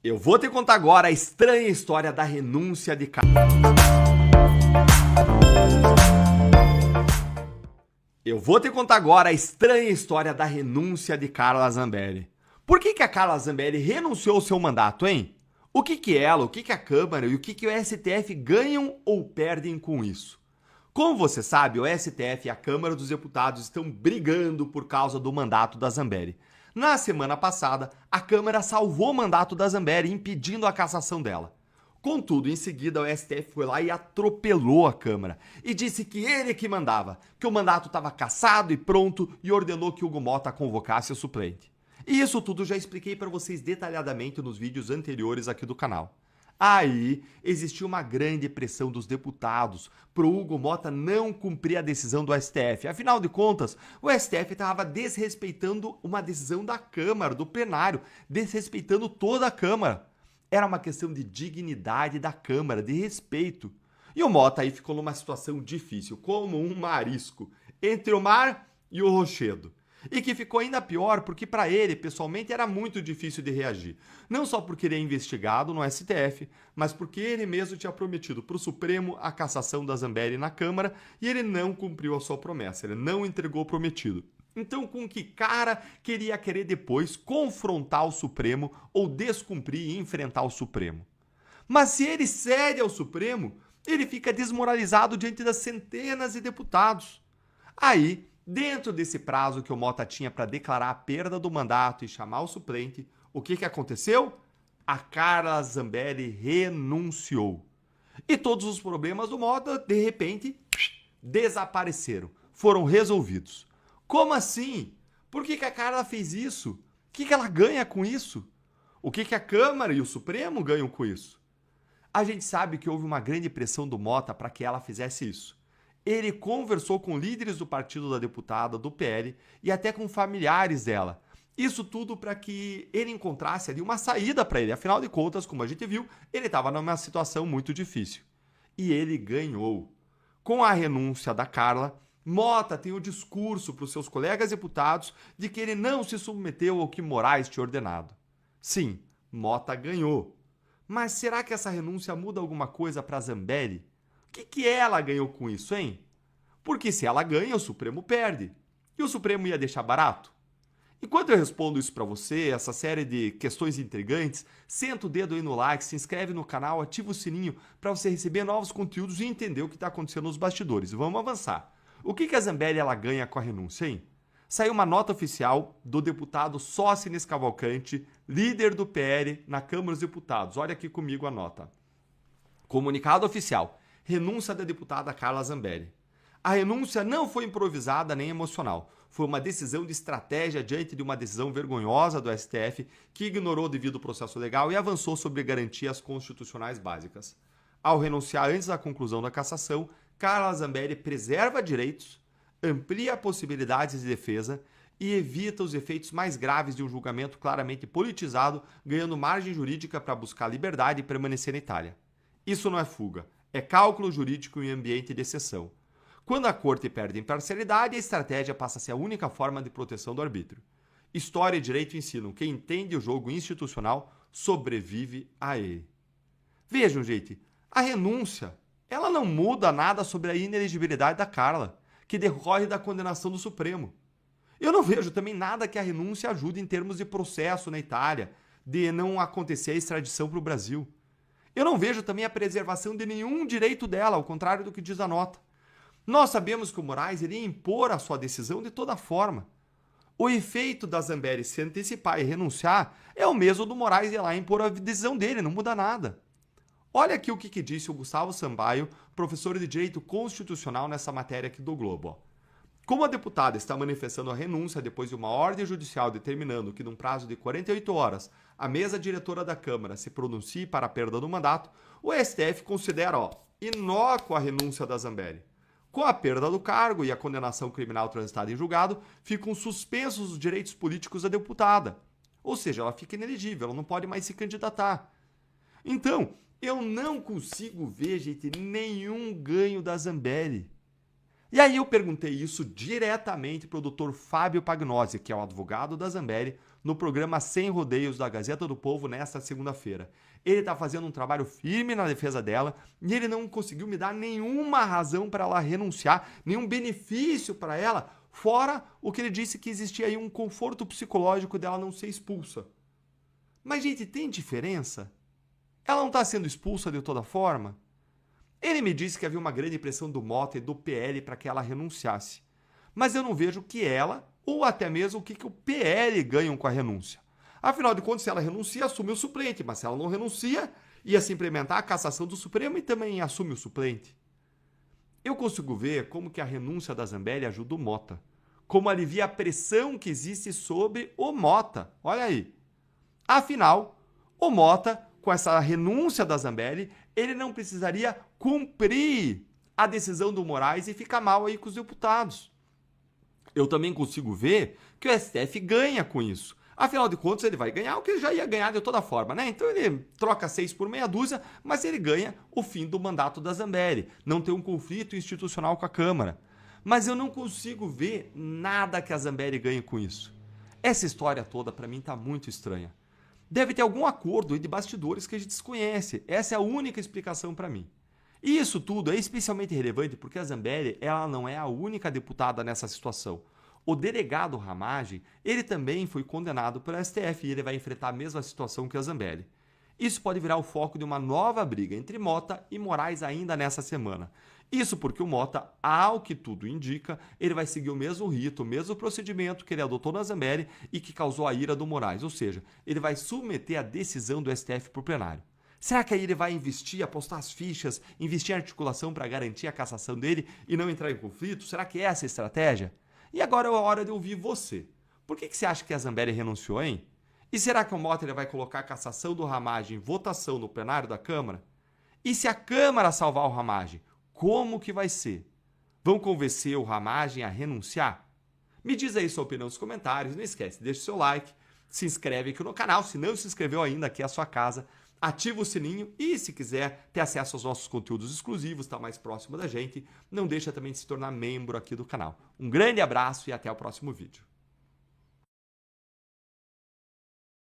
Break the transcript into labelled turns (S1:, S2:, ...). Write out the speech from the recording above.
S1: Eu vou te contar agora a estranha história da renúncia de Carla Zambelli. Por que a Carla Zambelli renunciou ao seu mandato, hein? O que ela, o que a Câmara e o que o STF ganham ou perdem com isso? Como você sabe, o STF e a Câmara dos Deputados estão brigando por causa do mandato da Zambelli. Na semana passada, a Câmara salvou o mandato da Zambelli, impedindo a cassação dela. Contudo, em seguida, o STF foi lá e atropelou a Câmara e disse que ele que mandava, que o mandato estava cassado e pronto e ordenou que Hugo Motta convocasse o suplente. E isso tudo já expliquei para vocês detalhadamente nos vídeos anteriores aqui do canal. Aí, existiu uma grande pressão dos deputados para o Hugo Motta não cumprir a decisão do STF. Afinal de contas, o STF estava desrespeitando uma decisão da Câmara, do plenário, desrespeitando toda a Câmara. Era uma questão de dignidade da Câmara, de respeito. E o Motta aí ficou numa situação difícil, como um marisco, entre o mar e o rochedo. E que ficou ainda pior porque para ele, pessoalmente, era muito difícil de reagir. Não só porque ele é investigado no STF, mas porque ele mesmo tinha prometido para o Supremo a cassação da Zambelli na Câmara e ele não cumpriu a sua promessa, ele não entregou o prometido. Então, com que cara querer depois confrontar o Supremo ou descumprir e enfrentar o Supremo? Mas se ele cede ao Supremo, ele fica desmoralizado diante das centenas de deputados. Aí, dentro desse prazo que o Motta tinha para declarar a perda do mandato e chamar o suplente, o que aconteceu? A Carla Zambelli renunciou. E todos os problemas do Motta, de repente, desapareceram, foram resolvidos. Como assim? Por que a Carla fez isso? O que ela ganha com isso? O que a Câmara e o Supremo ganham com isso? A gente sabe que houve uma grande pressão do Motta para que ela fizesse isso. Ele conversou com líderes do partido da deputada, do PL, e até com familiares dela. Isso tudo para que ele encontrasse ali uma saída para ele. Afinal de contas, como a gente viu, ele estava numa situação muito difícil. E ele ganhou. Com a renúncia da Carla, Motta tem o discurso para os seus colegas deputados de que ele não se submeteu ao que Moraes tinha ordenado. Sim, Motta ganhou. Mas será que essa renúncia muda alguma coisa para Zambelli? O que ela ganhou com isso, hein? Porque se ela ganha, o Supremo perde. E o Supremo ia deixar barato? Enquanto eu respondo isso para você, essa série de questões intrigantes, senta o dedo aí no like, se inscreve no canal, ativa o sininho para você receber novos conteúdos e entender o que está acontecendo nos bastidores. Vamos avançar. O que a Zambelli ela ganha com a renúncia, hein? Saiu uma nota oficial do deputado Sócines Cavalcante, líder do PL na Câmara dos Deputados. Olha aqui comigo a nota. Comunicado oficial. Renúncia da deputada Carla Zambelli. A renúncia não foi improvisada nem emocional. Foi uma decisão de estratégia diante de uma decisão vergonhosa do STF que ignorou o devido processo legal e avançou sobre garantias constitucionais básicas. Ao renunciar antes da conclusão da cassação, Carla Zambelli preserva direitos, amplia possibilidades de defesa e evita os efeitos mais graves de um julgamento claramente politizado, ganhando margem jurídica para buscar liberdade e permanecer na Itália. Isso não é fuga. É cálculo jurídico em ambiente de exceção. Quando a corte perde imparcialidade, a estratégia passa a ser a única forma de proteção do arbítrio. História e direito ensinam: quem entende o jogo institucional sobrevive a ele. Vejam, gente, a renúncia, ela não muda nada sobre a inelegibilidade da Carla, que decorre da condenação do Supremo. Eu não vejo também nada que a renúncia ajude em termos de processo na Itália, de não acontecer a extradição para o Brasil. Eu não vejo também a preservação de nenhum direito dela, ao contrário do que diz a nota. Nós sabemos que o Moraes iria impor a sua decisão de toda forma. O efeito da Zambelli se antecipar e renunciar é o mesmo do Moraes ir lá impor a decisão dele, não muda nada. Olha aqui o que disse o Gustavo Sambaio, professor de Direito Constitucional nessa matéria aqui do Globo. Como a deputada está manifestando a renúncia depois de uma ordem judicial determinando que, num prazo de 48 horas, a mesa diretora da Câmara se pronuncie para a perda do mandato, o STF considera inócua a renúncia da Zambelli. Com a perda do cargo e a condenação criminal transitada em julgado, ficam suspensos os direitos políticos da deputada. Ou seja, ela fica inelegível, ela não pode mais se candidatar. Então, eu não consigo ver, gente, nenhum ganho da Zambelli. E aí eu perguntei isso diretamente para o Dr. Fábio Pagnosi, que é o advogado da Zambelli, no programa Sem Rodeios da Gazeta do Povo nesta segunda-feira. Ele está fazendo um trabalho firme na defesa dela e ele não conseguiu me dar nenhuma razão para ela renunciar, nenhum benefício para ela, fora o que ele disse que existia aí um conforto psicológico dela não ser expulsa. Mas, gente, tem diferença? Ela não está sendo expulsa de toda forma? Ele me disse que havia uma grande pressão do Mota e do PL para que ela renunciasse. Mas eu não vejo que ela, ou até mesmo o que o PL ganham com a renúncia. Afinal de contas, se ela renuncia, assume o suplente. Mas se ela não renuncia, ia se implementar a cassação do Supremo e também assume o suplente. Eu consigo ver como que a renúncia da Zambelli ajuda o Mota. Como alivia a pressão que existe sobre o Mota. Olha aí. Afinal, o Mota, com essa renúncia da Zambelli, ele não precisaria cumprir a decisão do Moraes e ficar mal aí com os deputados. Eu também consigo ver que o STF ganha com isso. Afinal de contas, ele vai ganhar o que ele já ia ganhar de toda forma, né? Então ele troca 6 por meia dúzia, mas ele ganha o fim do mandato da Zambelli. Não tem um conflito institucional com a Câmara. Mas eu não consigo ver nada que a Zambelli ganhe com isso. Essa história toda, para mim, está muito estranha. Deve ter algum acordo aí de bastidores que a gente desconhece. Essa é a única explicação para mim. E isso tudo é especialmente relevante porque a Zambelli, ela não é a única deputada nessa situação. O delegado Ramagem, ele também foi condenado pelo STF e ele vai enfrentar a mesma situação que a Zambelli. Isso pode virar o foco de uma nova briga entre Mota e Moraes ainda nessa semana. Isso porque o Mota, ao que tudo indica, ele vai seguir o mesmo rito, o mesmo procedimento que ele adotou na Zambelli e que causou a ira do Moraes. Ou seja, ele vai submeter a decisão do STF para o plenário. Será que aí ele vai investir, apostar as fichas, investir em articulação para garantir a cassação dele e não entrar em conflito? Será que é essa a estratégia? E agora é a hora de ouvir você. Por que você acha que a Zambelli renunciou, hein? E será que o Mota ele vai colocar a cassação do Ramagem em votação no plenário da Câmara? E se a Câmara salvar o Ramagem, como que vai ser? Vão convencer o Ramagem a renunciar? Me diz aí sua opinião nos comentários. Não esquece, deixa o seu like, se inscreve aqui no canal. Se não se inscreveu ainda, aqui é a sua casa. Ativa o sininho e se quiser ter acesso aos nossos conteúdos exclusivos, estar mais próximo da gente, não deixa também de se tornar membro aqui do canal. Um grande abraço e até o próximo vídeo.